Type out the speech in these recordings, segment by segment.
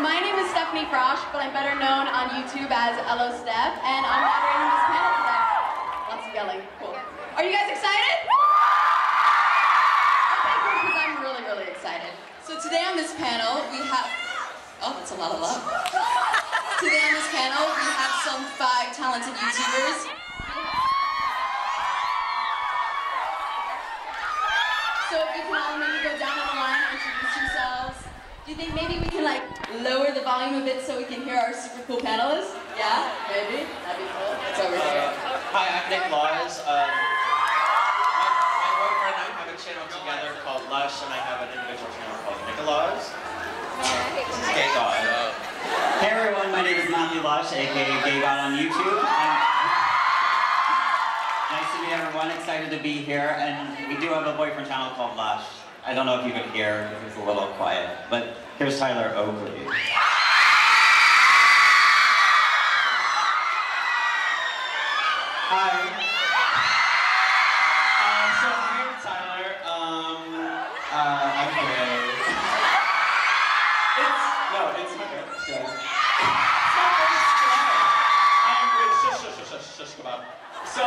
My name is Stephanie Frosch, but I'm better known on YouTube as Hello Steph, and I'm moderating this panel today. Lots of yelling. Cool. Are you guys excited? Okay, cool, because I'm really, really excited. So today on this panel, we have... Oh, that's a lot of love. Today on this panel, we have some 5 talented YouTubers. So if you can all maybe go down on the line and introduce yourselves. Do you think maybe we can like lower the volume a bit so we can hear our super cool panelists? Yeah, maybe. That'd be cool. It's over here. Hi, I'm Nick Laws. My boyfriend and I have a channel together called Lush, and I have an individual channel called Nicholas. This is Gay God. Hey everyone, my name is Matthew Lush, aka Gay God on YouTube. Nice to meet everyone, excited to be here, and we do have a boyfriend channel called Lush. I don't know if you could hear, because it's a little quiet, but here's Tyler Oakley. Hi. So I'm Tyler. I'm gay. It's my hair. It's good. Shush, come on. So,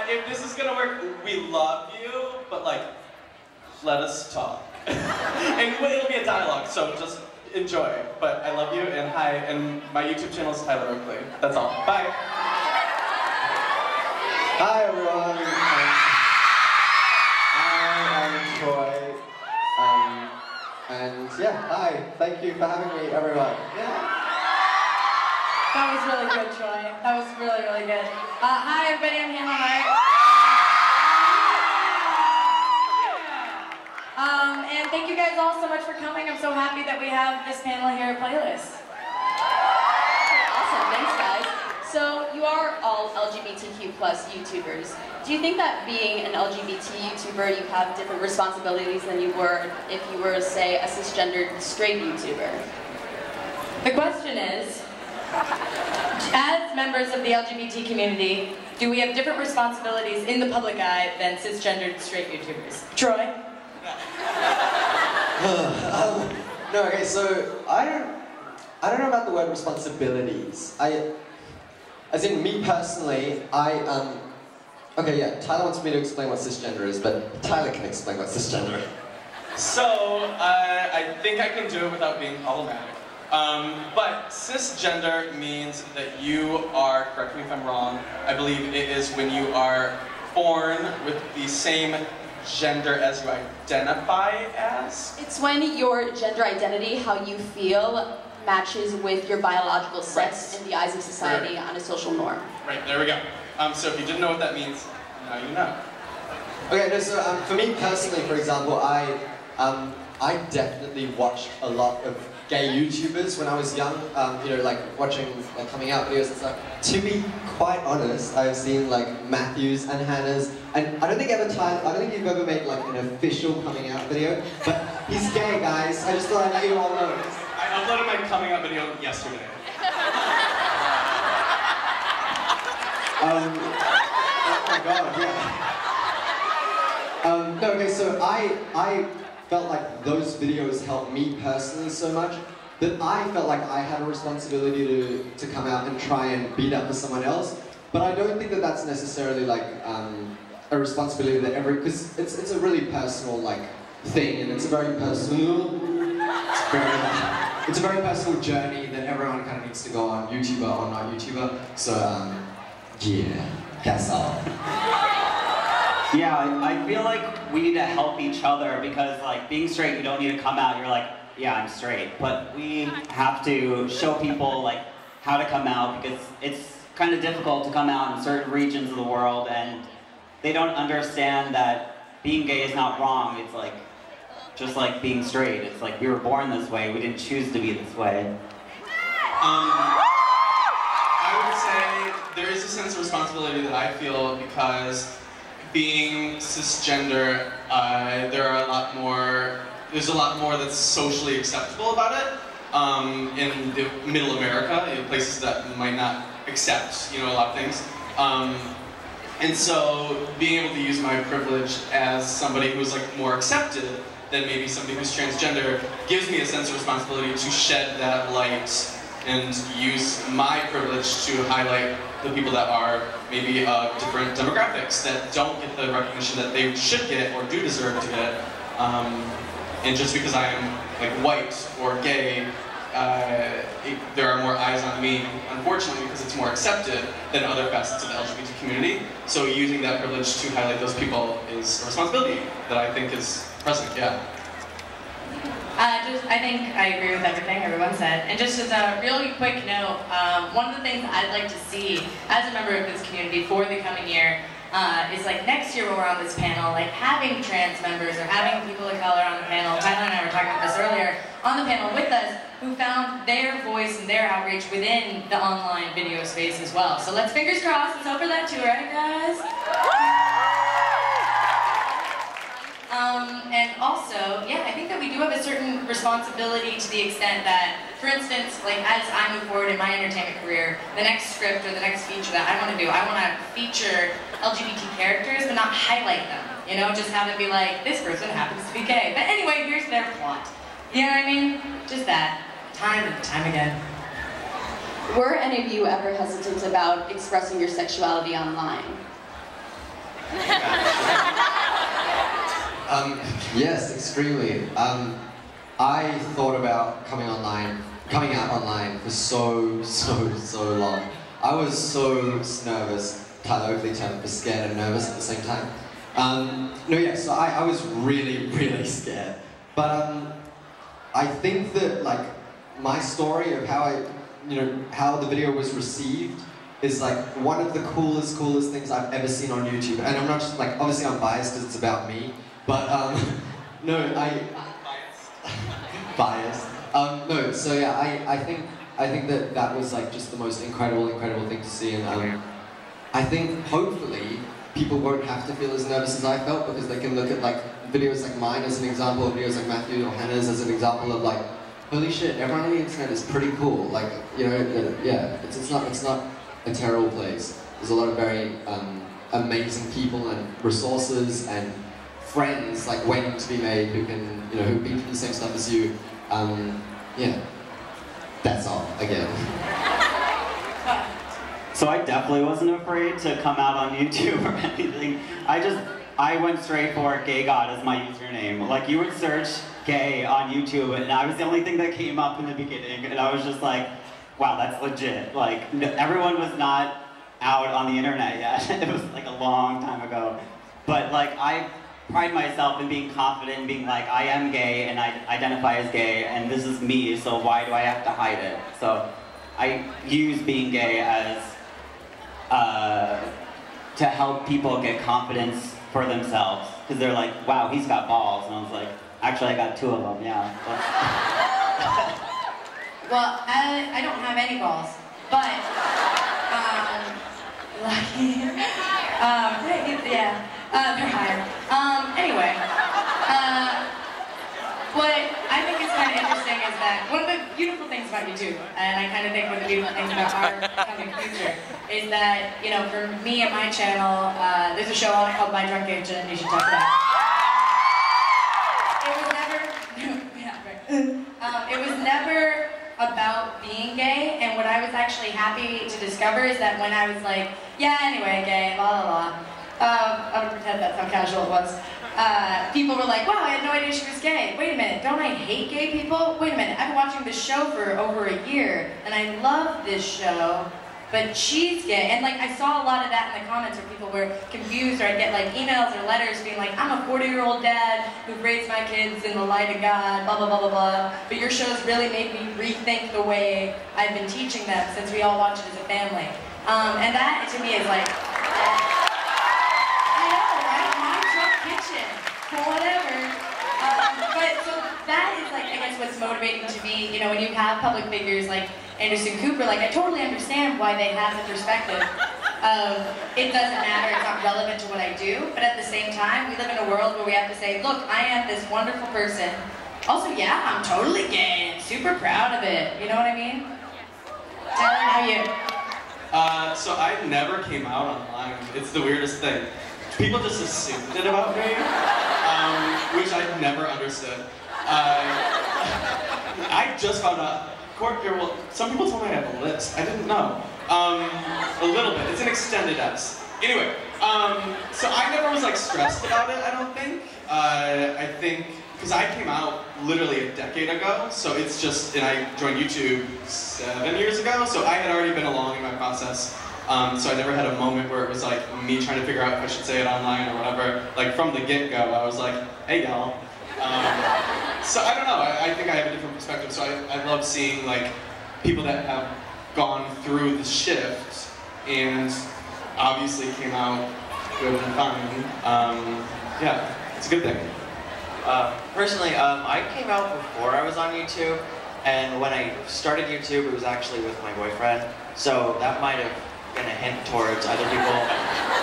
if this is gonna work, we love you, but like, let us talk. And it'll be a dialogue, so just enjoy. But I love you, and hi, and my YouTube channel is Tyler Oakley. That's all. Bye. Hi everyone. I'm Troy. And yeah, hi. Thank you for having me, everyone. Yeah. That was really good, Troy. That was really, really good. Hi everybody, I'm Hannah Hart. And thank you guys all so much for coming. I'm so happy that we have this panel here at Playlist. Awesome, thanks guys. So you are all LGBTQ plus YouTubers. Do you think that being an LGBT YouTuber, you have different responsibilities than you were if you were, say, a cisgendered straight YouTuber? The question is, as members of the LGBT community, do we have different responsibilities in the public eye than cisgendered straight YouTubers? Troy? No, okay, so I don't know about the word responsibilities. As in me personally, okay, yeah, Tyler wants me to explain what cisgender is, but Tyler can explain what cisgender is. So, I think I can do it without being problematic. But cisgender means that you are, correct me if I'm wrong, I believe it is when you are born with the same gender as you identify as? It's when your gender identity, how you feel, matches with your biological sex in the eyes of society on a social norm. Right, there we go. So if you didn't know what that means, now you know. Okay, no, so for me personally, for example, I definitely watched a lot of gay YouTubers when I was young, you know, like watching like coming out videos and stuff. To be quite honest, I've seen like Matthew's and Hannah's, and I don't think you've ever made like an official coming out video, but he's gay, guys. I just thought I'd let you all know. I uploaded my coming out video yesterday. Oh my god, yeah. No, okay, so I felt like those videos helped me personally so much that I felt like I had a responsibility to come out and try and beat up for someone else. But I don't think that that's necessarily like a responsibility that because it's a really personal like thing, and it's a very personal, it's a very personal journey that everyone kind of needs to go on, YouTuber or not YouTuber. So yeah, that's all. Yeah, I feel like we need to help each other because, like, being straight, you don't need to come out. You're like, yeah, I'm straight. But we have to show people, like, how to come out because it's kind of difficult to come out in certain regions of the world, and they don't understand that being gay is not wrong. It's like, just like being straight. It's like we were born this way. We didn't choose to be this way. I would say there is a sense of responsibility that I feel because being cisgender, there's a lot more that's socially acceptable about it in the middle America, in places that might not accept, you know, a lot of things. And so being able to use my privilege as somebody who's like more accepted than maybe somebody who's transgender gives me a sense of responsibility to shed that light and use my privilege to highlight the people that are maybe of different demographics that don't get the recognition that they should get or do deserve to get. And just because I am like white or gay, there are more eyes on me, unfortunately, because it's more accepted than other facets of the LGBT community. So using that privilege to highlight those people is a responsibility that I think is present, yeah. I think I agree with everything everyone said. And just as a really quick note, one of the things I'd like to see as a member of this community for the coming year is like next year when we're on this panel, like having trans members or having people of color on the panel. Tyler and I were talking about this earlier, on the panel with us, who found their voice and their outreach within the online video space as well. So let's fingers crossed, let's hope for that too, right guys? And also, yeah, I think that we do have a certain responsibility to the extent that, for instance, like as I move forward in my entertainment career, the next script or the next feature that I want to do, I want to feature LGBT characters, but not highlight them. You know, just have it be like, this person happens to be gay. But anyway, here's their plot. You know what I mean? Just that. Time and time again. Were any of you ever hesitant about expressing your sexuality online? Yes, extremely. I thought about coming out online for so long. I was so nervous. Tyler Oakley term for scared and nervous at the same time. So I was really scared. But I think that like my story of how the video was received is like one of the coolest things I've ever seen on YouTube. And I'm not just like, obviously I'm biased because it's about me, but biased. So yeah, I think that was like just the most incredible thing to see, and I think hopefully people won't have to feel as nervous as I felt, because they can look at like videos like mine as an example, videos like Matthew or Hannah's as an example of like, holy shit, everyone on the internet is pretty cool. Like, you know, yeah, it's not a terrible place. There's a lot of very amazing people and resources and friends like waiting to be made who can, you know, who've been through the same stuff as you. Yeah, that's all, again. So I definitely wasn't afraid to come out on YouTube or anything. I went straight for Gay God as my username. Like, you would search gay on YouTube, and I was the only thing that came up in the beginning, and I was just like, wow, that's legit. Like, everyone was not out on the internet yet. It was like a long time ago. But like, I pride myself in being confident and being like, I am gay and I identify as gay and this is me, so why do I have to hide it? So I use being gay as to help people get confidence for themselves, because they're like, wow, he's got balls, and I was like, actually I got 2 of them, yeah. Well, I don't have any balls, but yeah, they're higher. Anyway, what I think is kind of interesting is that one of the beautiful things about YouTube, and I kind of think one of the beautiful things about our coming future, is that, you know, for me and my channel, there's a show on it called My Drunk Kitchen, you should check it out. It was never about being gay, and what I was actually happy to discover is that when I was like, yeah, anyway, gay, la la la, I'm gonna pretend that's how casual it was, people were like, wow, I had no idea she was gay. Wait a minute, don't I hate gay people? Wait a minute, I've been watching this show for over a year, and I love this show, but she's gay. And like, I saw a lot of that in the comments where people were confused, or I'd get like emails or letters being like, I'm a 40-year-old dad who raised my kids in the light of God, blah, blah, blah, blah, blah. But your shows really made me rethink the way I've been teaching them since we all watch it as a family. And that, to me, is like, I know, right? My Drunk Kitchen, whatever. But so that is like, I guess, what's motivating to me, you know, when you have public figures like Anderson Cooper, like, I totally understand why they have the perspective of, it doesn't matter, it's not relevant to what I do, but at the same time, we live in a world where we have to say, look, I am this wonderful person. Also, yeah, I'm totally gay and super proud of it. You know what I mean? Tyler, how are you? So I never came out online. It's the weirdest thing. People just assumed it about me. which I never understood. I just found out, well, some people told me I have a list. I didn't know. A little bit. It's an extended S. Anyway, so I never was like stressed about it, I don't think. I think, because I came out literally a decade ago, so it's just, and I joined YouTube 7 years ago, so I had already been along in my process. So I never had a moment where it was like me trying to figure out if I should say it online or whatever. Like from the get-go, I was like, hey y'all. So I don't know, I think I have a different perspective, so I love seeing like people that have gone through the shift and obviously came out good and fine. Yeah, it's a good thing. Personally, I came out before I was on YouTube, and when I started YouTube, it was actually with my boyfriend, so that might have been a hint towards other people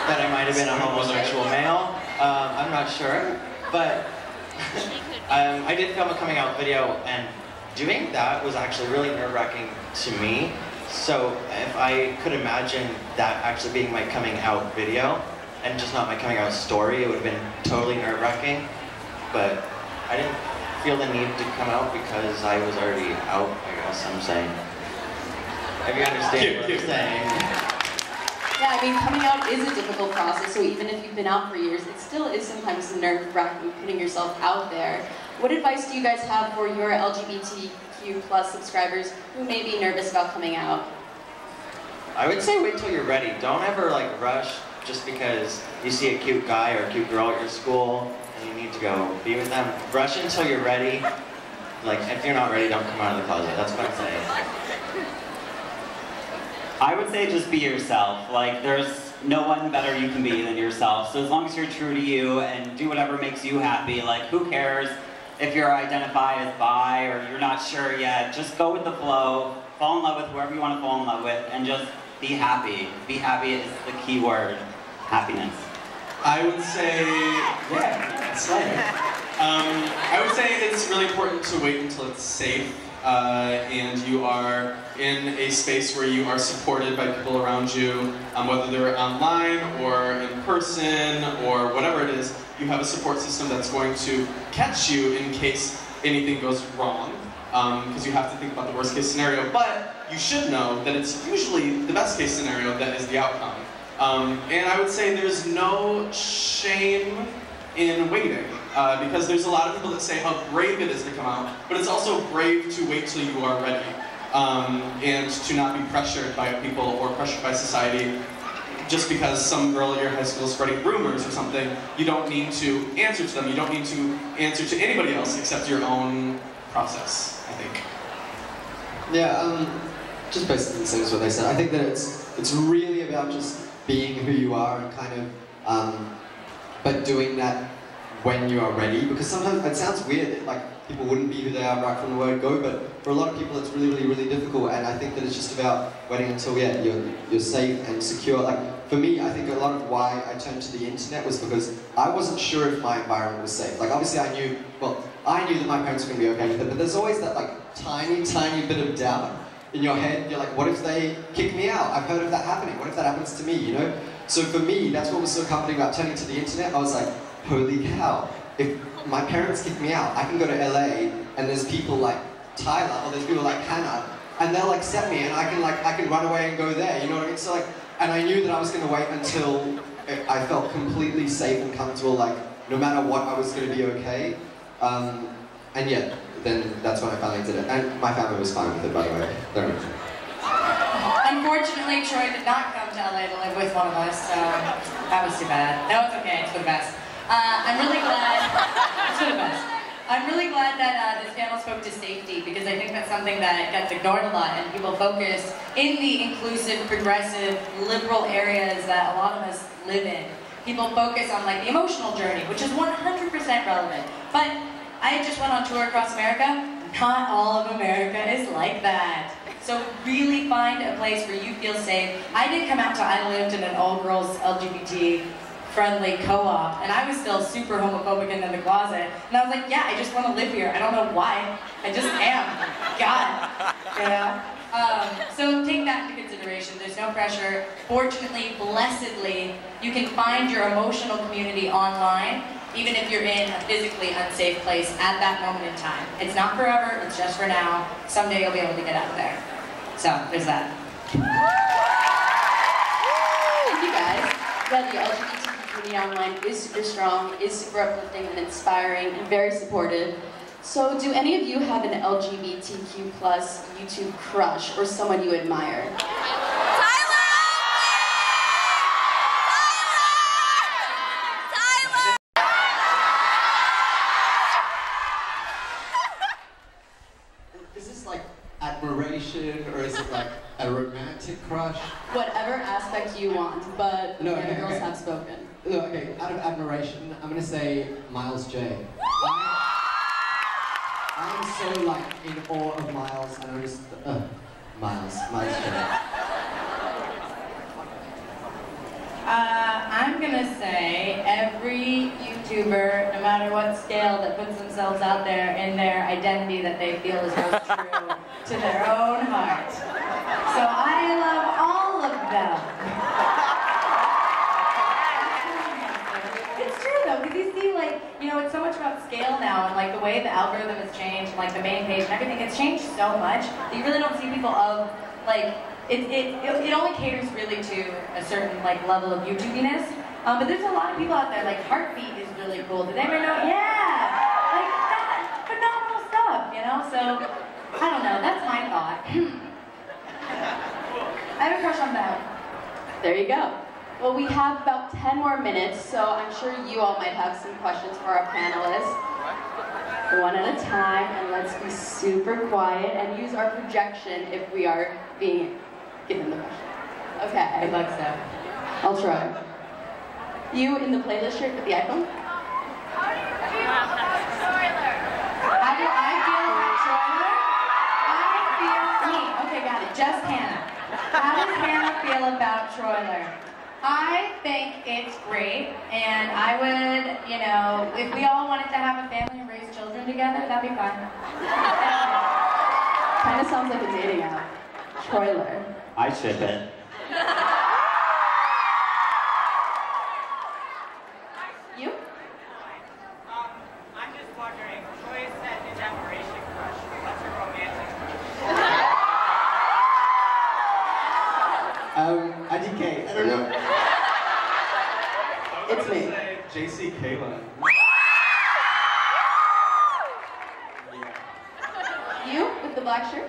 that I might have been a homosexual male. I'm not sure, but I did film a coming out video, and doing that was actually really nerve-wracking to me. So if I could imagine that actually being my coming out video, and just not my coming out story, it would have been totally nerve-wracking. But I didn't feel the need to come out because I was already out, I guess I'm saying. If you understand what I'm saying. Yeah, I mean, coming out is a difficult process, so even if you've been out for years, it still is sometimes nerve-wracking putting yourself out there. What advice do you guys have for your LGBTQ+ subscribers who may be nervous about coming out? I would say wait till you're ready. Don't ever like rush just because you see a cute guy or a cute girl at your school and you need to go be with them. Rush until you're ready. Like, if you're not ready, don't come out of the closet. That's what I'm saying. I would say just be yourself. Like, there's no one better you can be than yourself. So as long as you're true to you and do whatever makes you happy, like, who cares if you're identified as bi or you're not sure yet? Just go with the flow, fall in love with whoever you want to fall in love with, and just be happy. Be happy is the key word. Happiness. I would say, yeah, slay. I would say it's really important to wait until it's safe and you are in a space where you are supported by people around you, whether they're online or in person or whatever it is. You have a support system that's going to catch you in case anything goes wrong, because you have to think about the worst case scenario, but you should know that it's usually the best case scenario that is the outcome. And I would say there's no shame in waiting, because there's a lot of people that say how brave it is to come out, but it's also brave to wait till you are ready, and to not be pressured by people or pressured by society. Just because some girl at your high school is spreading rumors or something, you don't need to answer to them. You don't need to answer to anybody else except your own process, I think. Yeah, just basically the same as what they said. I think that it's really about just being who you are and kind of, but doing that when you are ready. Because sometimes it sounds weird that like people wouldn't be who they are right from the word go, but for a lot of people it's really, really, really difficult. And I think that it's just about waiting until you're safe and secure. Like for me, I think a lot of why I turned to the internet was because I wasn't sure if my environment was safe. Like obviously I knew that my parents were going to be okay with it, but there's always that like tiny, tiny bit of doubt in your head. You're like, what if they kick me out? I've heard of that happening. What if that happens to me, you know? So for me, that's what was so comforting about turning to the internet. I was like, holy cow, if my parents kick me out, I can go to LA and there's people like Tyler or there's people like Hannah and they'll accept me and I can run away and go there, you know what I mean? So like, and I knew that I was going to wait until I felt completely safe and comfortable, like no matter what I was going to be okay. And yeah, then that's when I finally did it. And my family was fine with it, by the way. Unfortunately, Troye did not come to LA to live with one of us, so that was too bad. No, it's okay, it's for the best. I'm really glad, it's for the best. I'm really glad that this panel spoke to safety, because I think that's something that gets ignored a lot, and people focus in the inclusive, progressive, liberal areas that a lot of us live in. People focus on like the emotional journey, which is 100% relevant. But I just went on tour across America. Not all of America is like that. So really find a place where you feel safe. I did come out to, I lived in an all-girls LGBT friendly co-op, and I was still super homophobic and in the closet. And I was like, yeah, I just want to live here. I don't know why. I just am. God. Yeah. So take that into consideration. There's no pressure. Fortunately, blessedly, you can find your emotional community online. even if you're in a physically unsafe place at that moment in time. It's not forever, it's just for now. Someday you'll be able to get out of there. So, there's that. Thank you guys. Yeah, the LGBT community online is super strong, is super uplifting and inspiring, and very supportive. So, do any of you have an LGBTQ+ YouTube crush or someone you admire? Is this like admiration or is it like a romantic crush? Whatever aspect you want, but No, the okay, girls okay. have spoken. No, okay, out of admiration, I'm gonna say Miles J. I'm so like in awe of Miles, and I'm just Miles J. I'm gonna say every YouTuber, no matter what scale, that puts themselves out there in their identity that they feel is most true to their own heart. So I love all of them. It's true though, because you see, like, you know, it's so much about scale now, and like the way the algorithm has changed, and like the main page and everything, it's changed so much that you really don't see people of like. It only caters really to a certain like level of YouTubiness, but there's a lot of people out there, like Heartbeat is really cool. Did anyone know? Yeah! Like, that phenomenal stuff, you know? So, I don't know, that's my thought. I have a crush on them. There you go. Well, we have about 10 more minutes, so I'm sure you all might have some questions for our panelists. One at a time, and let's be super quiet and use our projection if we are being given the question. Okay. Good luck, Steph. I'll try. You in the playlist shirt with the iPhone? How do I feel about Troye? I feel me. Okay, got it. Just Hannah. How does Hannah feel about Troye? I think it's great, and I would, you know, if we all wanted to have a family and raise children together, that'd be fun. Kind of sounds like a dating app. Troye. I ship it. You? I'm just wondering, Troye said his admiration crush. What's your romantic IDK, I don't know. It's me. Say JC Kayla. You with the black shirt?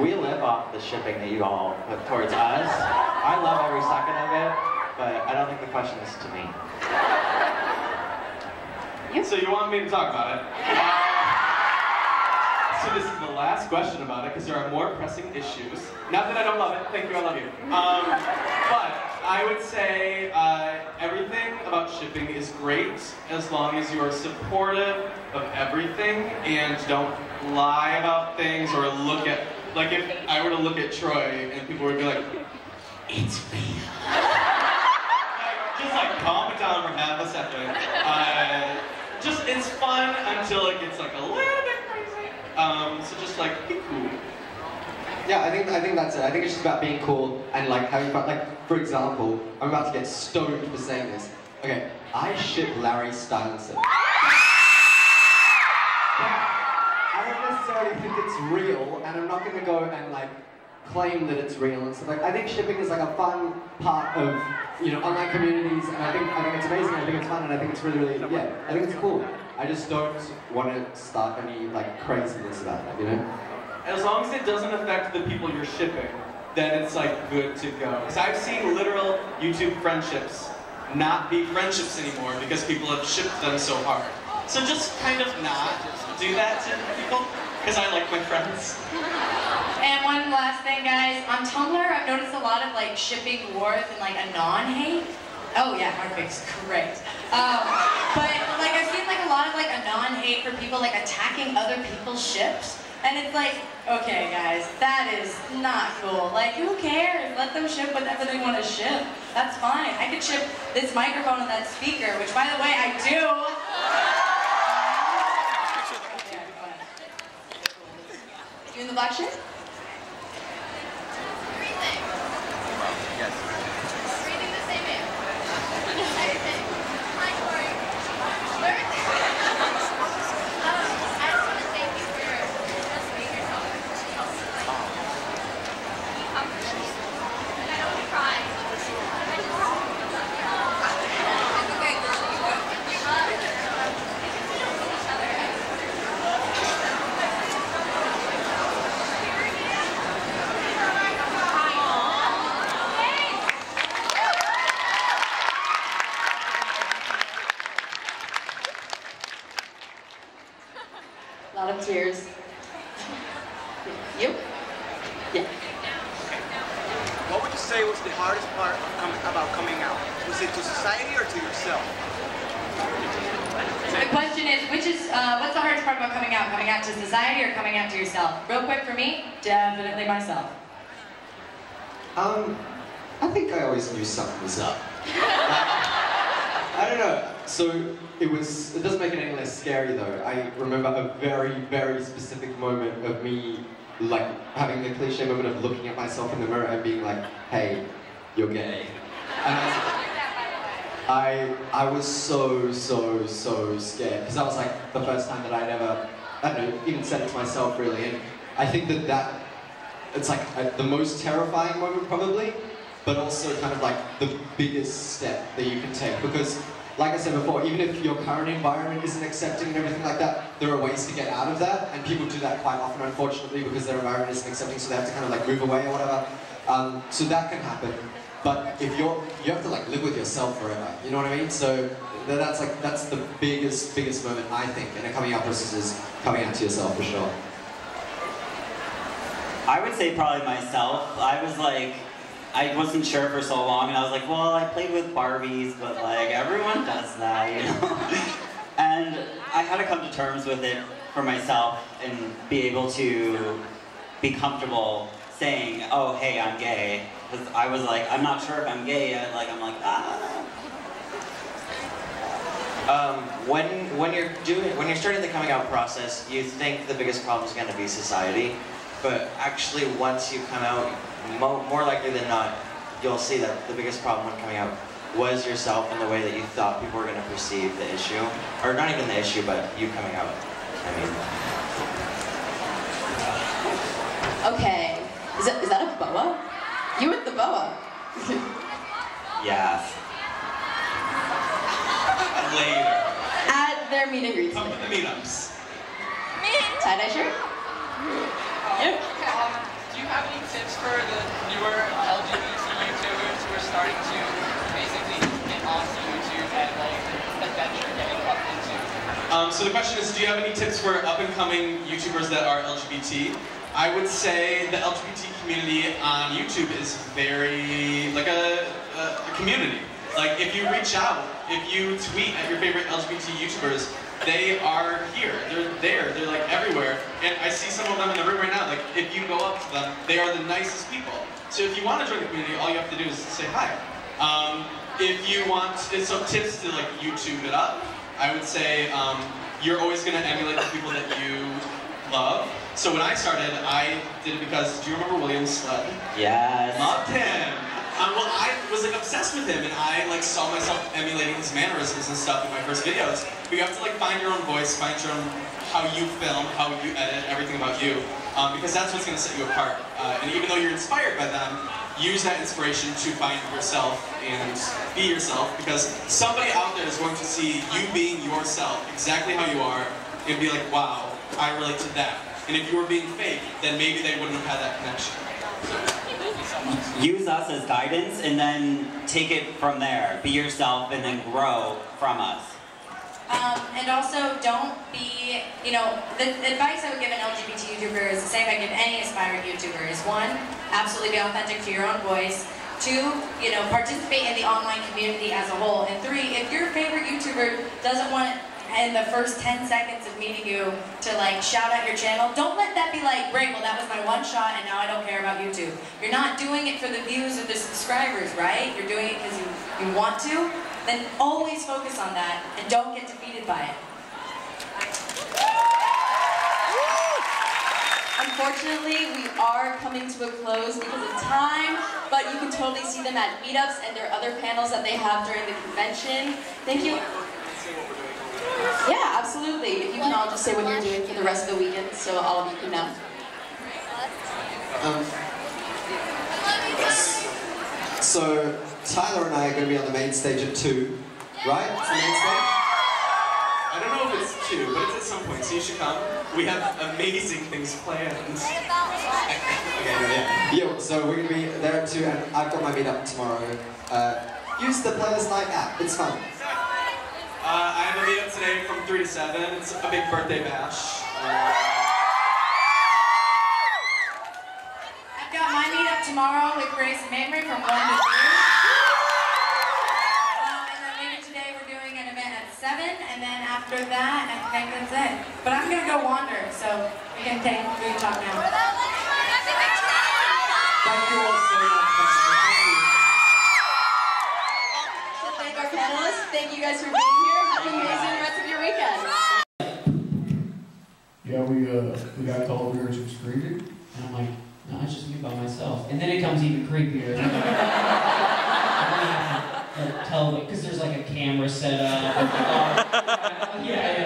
We live off the shipping that you all put towards us. I love every second of it, but I don't think the question is to me. So you want me to talk about it? So this is the last question about it, because there are more pressing issues. Not that I don't love it, thank you, I love you. But I would say everything about shipping is great as long as you are supportive of everything and don't lie about things or look at, like if I were to look at Troye and people would be like, it's real. Just like calm it down for half a second. Just, it's fun until it gets like a little bit crazy. So just like, be cool. Yeah, I think that's it. I think it's just about being cool and like having fun. Like, for example, I'm about to get stoned for saying this. Okay, I ship Larry Stylinson. I don't necessarily think it's real, and I'm not going to go and like claim that it's real and stuff. Like, I think shipping is like a fun part of, you know, online communities, and I think it's amazing. I think it's fun, and I think it's really, yeah, I think it's cool. I just don't want to start any like craziness about it, you know. As long as it doesn't affect the people you're shipping, then it's like good to go. Because I've seen literal YouTube friendships not be friendships anymore because people have shipped them so hard. So just kind of not do that to people, because I like my friends. And one last thing, guys. On Tumblr, I've noticed a lot of like shipping wars and like anon-hate. Oh yeah, Heartbeat's great. But like I've seen like a lot of like anon-hate for people like attacking other people's ships. And it's like, okay guys, that is not cool. Like, who cares? Let them ship whatever they want to ship. That's fine. I could ship this microphone and that speaker, which by the way, I do. the black shirt? Yes. Breathing the same air. Same thing. Hi, Troye. Where is it? I just want to thank you for just being yourself. I don't cry. It's okay, girl. You love each other. A lot of tears. You? Yeah. What would you say was the hardest part about coming out? Was it to society or to yourself? The question is, what's the hardest part about coming out? Coming out to society or coming out to yourself? Real quick for me, definitely myself. I think I always knew something was up. I don't know. So it doesn't make it any less scary though. I remember a very, very specific moment of me like having the cliche moment of looking at myself in the mirror and being like, hey, you're gay. And I was so scared because that was like the first time that I'd ever, I don't know, even said it to myself really. And I think that it's like the most terrifying moment probably, but also kind of like the biggest step that you can take because like I said before, even if your current environment isn't accepting and everything like that, there are ways to get out of that, and people do that quite often, unfortunately, because their environment isn't accepting, so they have to kind of like move away or whatever. So that can happen, but if you have to like live with yourself forever, you know what I mean? So that's the biggest moment I think in a coming out process is coming out to yourself for sure. I would say probably myself. I wasn't sure for so long, and I was like, well, I played with Barbies, but like, everyone does that, you know? And I had to come to terms with it for myself and be able to be comfortable saying, oh, hey, I'm gay. Because I was like, I'm not sure if I'm gay yet. Like, I'm like, ah. When you're starting the coming out process, you think the biggest problem is going to be society, but actually once you come out, more likely than not, you'll see that the biggest problem when coming out was yourself and the way that you thought people were going to perceive the issue, or not even the issue, but you coming out. I mean. Okay. Is that a boa? You with the boa? Yes. Later. At their meet and greets. Come to the meetups. Tie-dye shirt? Yep. Do you have any tips for the newer LGBT YouTubers who are starting to basically get onto YouTube and like adventure getting up into? So the question is, do you have any tips for up-and-coming YouTubers that are LGBT? I would say the LGBT community on YouTube is very, like a community. Like if you reach out, if you tweet at your favorite LGBT YouTubers, they are here, they're there, they're like everywhere. And I see some of them in the room right now, like if you go up to them, they are the nicest people. So if you want to join the community, all you have to do is say hi. If you want some tips to like YouTube it up, I would say you're always going to emulate the people that you love. So when I started, I did it because, do you remember William Sled? Yes. Loved him. Well, I was like obsessed with him, and I like saw myself emulating his mannerisms and stuff in my first videos. But you have to like find your own voice, find your own how you film, how you edit, everything about you, because that's what's going to set you apart. And even though you're inspired by them, use that inspiration to find yourself and be yourself, because somebody out there is going to see you being yourself, exactly how you are, and be like, wow, I relate to that. And if you were being fake, then maybe they wouldn't have had that connection. So, thank you so much. Use us as guidance and then take it from there. Be yourself and then grow from us. And also, don't be, the advice I would give an LGBT YouTuber is the same I give any aspiring YouTuber is 1, absolutely be authentic to your own voice. 2, participate in the online community as a whole. And 3, if your favorite YouTuber doesn't want in the first 10 seconds of meeting you to like shout out your channel, don't let that be like, great, well that was my one shot and now I don't care about YouTube. You're not doing it for the views or the subscribers, right? You're doing it because you want to. Then always focus on that and don't get defeated by it. unfortunately, we are coming to a close because of time, but you can totally see them at meetups and their other panels that they have during the convention. Thank you. Yeah, absolutely. If you can all just say what you're doing for the rest of the weekend so all of you can know. So, Tyler and I are going to be on the main stage at 2, right? It's the main stage? I don't know if it's 2, but it's at some point, so you should come. We have amazing things planned. Okay, yeah. Yeah, so we're going to be there at 2, and I've got my meetup tomorrow. Use the Playlist Night app, it's fun. I have a meetup today from 3 to 7. It's a big birthday bash. I've got my meetup tomorrow with Grace and Mamrie from 1 to 3. And then maybe today we're doing an event at 7, and then after that, I think that's it. But I'm gonna go wander, so we can talk now. Thank you all so much. Thank our panelists. Thank you guys for being here. Have an amazing rest of your weekend. Yeah, we got told we were excluded. And I'm like, no, it's just me by myself. And then it comes even creepier. I have to tell them, because there's like a camera set up. Yeah,